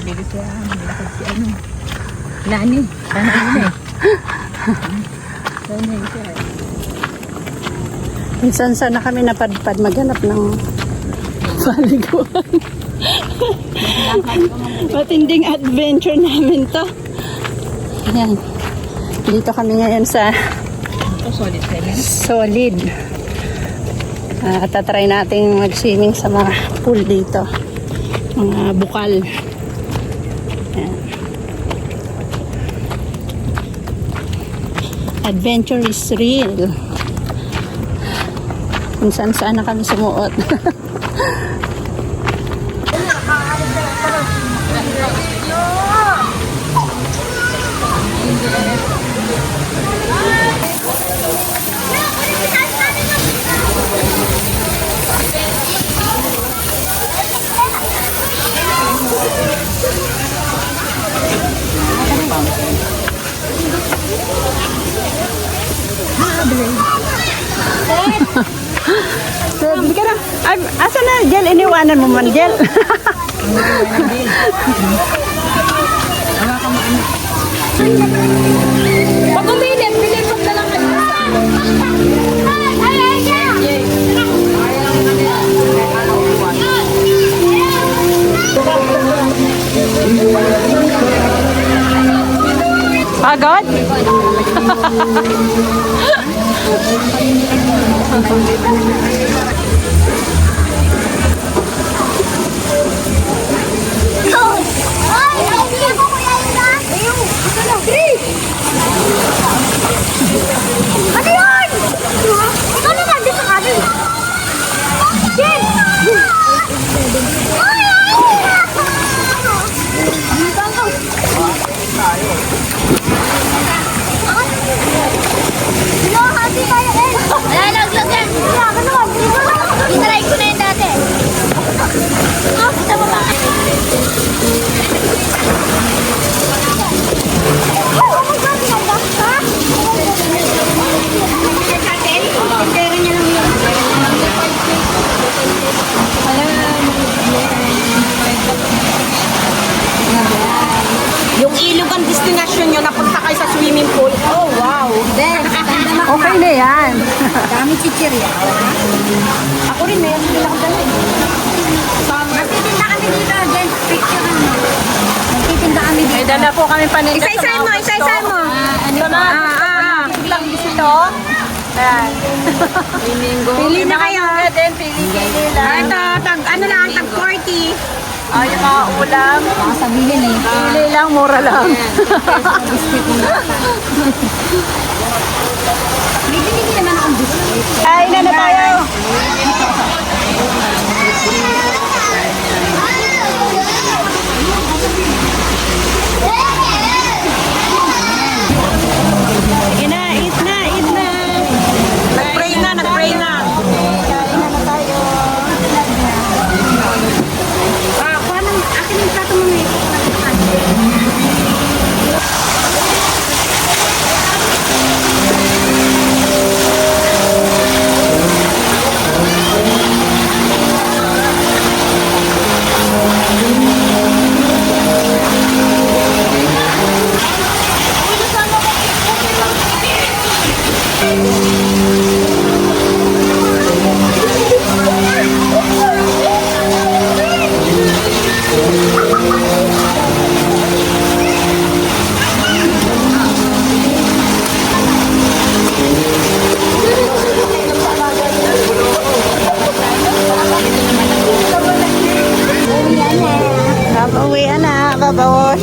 Mabilis siya. Malakad si ano. Lani. Sana yun eh. Sana yun siya eh. Minsan sana kami napadpad maghanap ng paliguan. Matinding adventure namin to. Ayan. Dito kami ngayon sa Ito solid seven. Solid. Tatry natin mag-swimming sa mga pool dito. Mga bukal. Ayan. Adventure is real. Kung saan na kami sumuot. Sabi ka na. Asa na, Jel? Iniwanan mo man, Jel. Pag umilit, pilipot na lang kayo sa Pagod? Ano yun? Ano nga dito ka rin? Jen! Ay! Hati kayo eh! Wala naglag yan! Wala ka naman! Itry ko na yun dati! Sa baba! Yung ilog ang destination nyo, napunta kayo sa swimming pool. Oh, wow! Okay na yan. Dami chichirya. Ako rin, meron din ako dala. Magtitinda kami dito, Jen. Picture mo. Magtitinda kami dito. May dala po kami paninda. Isa-isahin mo, isa-isahin mo. Ito na. Biglang bisito. Ayan. Pili na kayo. Pili lang. Ito, ano lang, tag 40. Yung mga ulam. Baka sabihin eh. Pili lang, mura lang. May binigyan naman akong biscuit. Kain na tayo. Sige na, eat na, eat na. Nag-pray na, nag-pray na. Kuha ng akin yung plato mo eh. Babawian na, babawash.